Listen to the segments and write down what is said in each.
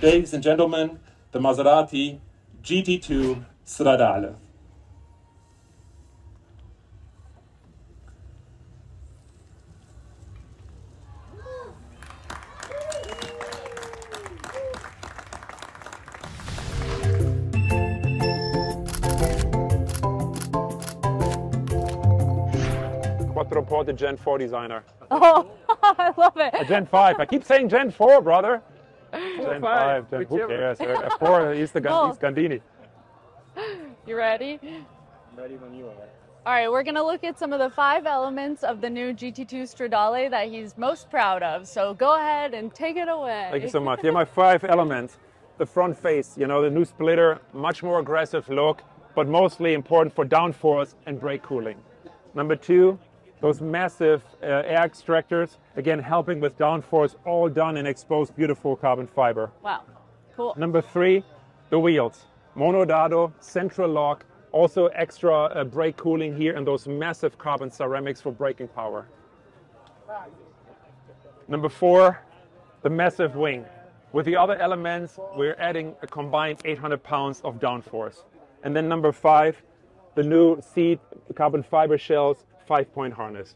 Ladies and gentlemen, the Maserati GT2 Stradale. Quattroporte Gen 4 designer. Oh, I love it. A Gen 5. I keep saying Gen 4, brother. Gen 5. Gen, who cares? A 4, he's Gandini. You ready? I'm ready when you are. All right, we're going to look at some of the 5 elements of the new GT2 Stradale that he's most proud of. So go ahead and take it away. Thank you so much. Here are my 5 elements. The front face, you know, the new splitter, much more aggressive look, but mostly important for downforce and brake cooling. Number 2, those massive air extractors, again, helping with downforce, all done in exposed, beautiful carbon fiber. Wow, cool. Number 3, the wheels. Monodado, central lock, also extra brake cooling here and those massive carbon ceramics for braking power. Number 4, the massive wing. With the other elements, we're adding a combined 800 pounds of downforce. And then number 5, the new seat carbon fiber shells, 5-point harness.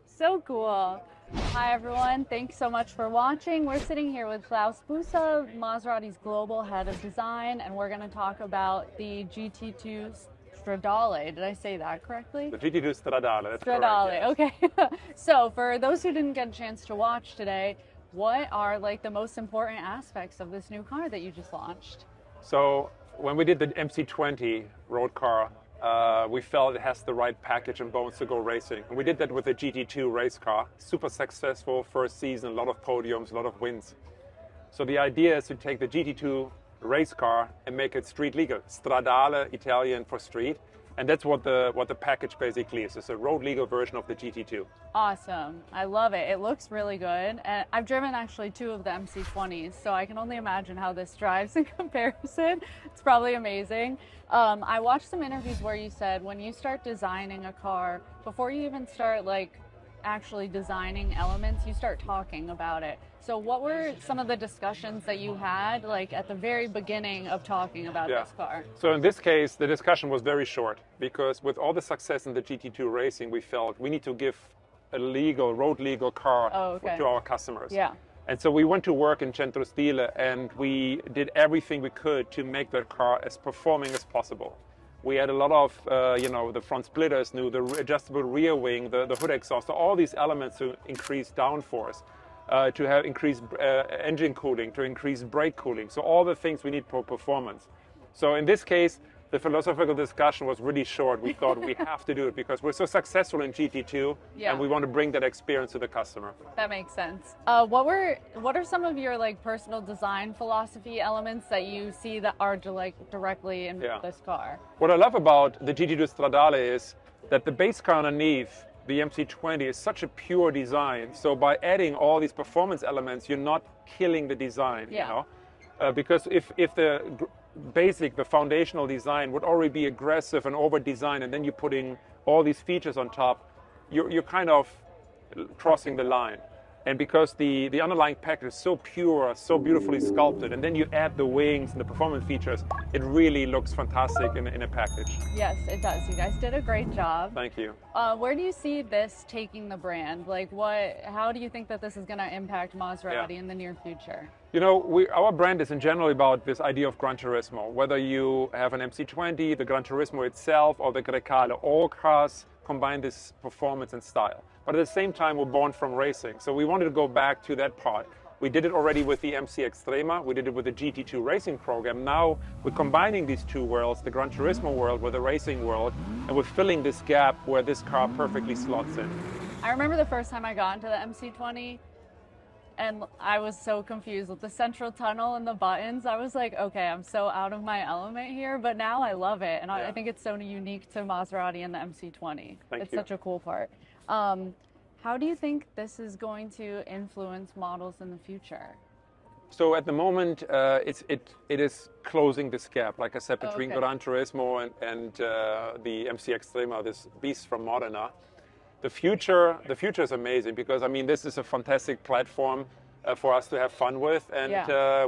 So cool. Hi everyone, thanks so much for watching. We're sitting here with Klaus Busse, Maserati's global head of design, and we're going to talk about the GT2 Stradale. Did I say that correctly? The GT2 Stradale, that's Stradale, correct, yes. Okay. So for those who didn't get a chance to watch today, what are like the most important aspects of this new car that you just launched? So when we did the MC20 road car, we felt it has the right package and bones to go racing. And we did that with the GT2 race car. Super successful first season, a lot of podiums, a lot of wins. So the idea is to take the GT2 race car and make it street legal. Stradale, Italian for street. And that's what the package basically is. It's a road legal version of the GT2. Awesome. I love it. It looks really good. And I've driven actually 2 of the MC20s, so I can only imagine how this drives in comparison. It's probably amazing. I watched some interviews where you said when you start designing a car, before you even start like actually designing elements, you start talking about it. So what were some of the discussions that you had like at the very beginning of talking about this car? So in this case, the discussion was very short because with all the success in the GT2 racing, we felt we need to give a legal, road legal car to our customers. Yeah. And so we went to work in Centro Stile and we did everything we could to make that car as performing as possible. We had a lot of, you know, the front splitters new, the adjustable rear wing, the hood exhaust, all these elements to increase downforce, to have increased engine cooling, to increase brake cooling. So all the things we need for performance. So in this case, the philosophical discussion was really short. We thought we have to do it because we're so successful in GT2 and we want to bring that experience to the customer. That makes sense. What are some of your like personal design philosophy elements that you see that are like directly in this car? What I love about the GT2 Stradale is that the base car underneath the MC20 is such a pure design. So by adding all these performance elements, you're not killing the design, you know? Because if the the foundational design would already be aggressive and over-designed, and then you're putting all these features on top, you're kind of crossing the line. And because the underlying package is so pure, so beautifully sculpted, and then you add the wings and the performance features, it really looks fantastic in a package. Yes, it does. You guys did a great job. Thank you. Where do you see this taking the brand? Like, how do you think that this is going to impact Maserati in the near future? You know, our brand is in general about this idea of Gran Turismo. Whether you have an MC20, the Gran Turismo itself, or the Grecale, all cars combine this performance and style. But at the same time, we're born from racing. So we wanted to go back to that part. We did it already with the MC Extrema. We did it with the GT2 racing program. Now we're combining these two worlds, the Gran Turismo world with the racing world, and we're filling this gap where this car perfectly slots in. I remember the first time I got into the MC20, and I was so confused with the central tunnel and the buttons. I was like, okay, I'm so out of my element here, but now I love it. And I think it's so unique to Maserati and the MC20. It's such a cool part. How do you think this is going to influence models in the future? So at the moment, it is closing this gap, like I said, between Gran Turismo and the MC Extrema, this beast from Modena. The future is amazing because, I mean, this is a fantastic platform. for us to have fun with, and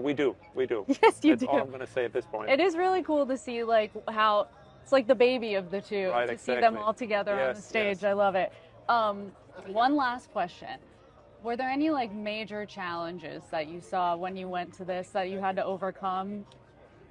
we do. Yes, you That's do. all I'm going to say at this point. It is really cool to see like how it's like the baby of the two, Right, to exactly. see them all together on the stage. Yes. I love it. One last question. Were there any like major challenges that you saw when you went to this that you had to overcome?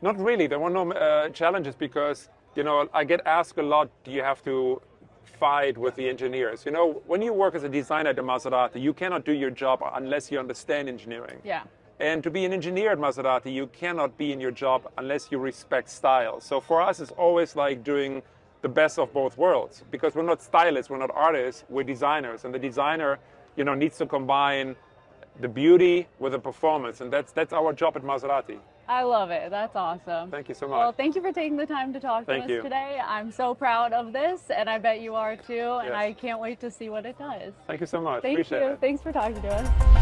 Not really. There were no challenges because, you know, I get asked a lot, do you have to fight with the engineers? You know, when you work as a designer at the Maserati, you cannot do your job unless you understand engineering. Yeah. And to be an engineer at Maserati, you cannot be in your job unless you respect style. So for us, it's always like doing the best of both worlds, because we're not stylists, we're not artists, we're designers. And the designer, you know, needs to combine the beauty with the performance. And that's our job at Maserati. I love it. That's awesome. Thank you so much. Well, thank you for taking the time to talk to us today. I'm so proud of this, and I bet you are too. And I can't wait to see what it does. Thank you so much. Thank Appreciate you. it. Thanks for talking to us.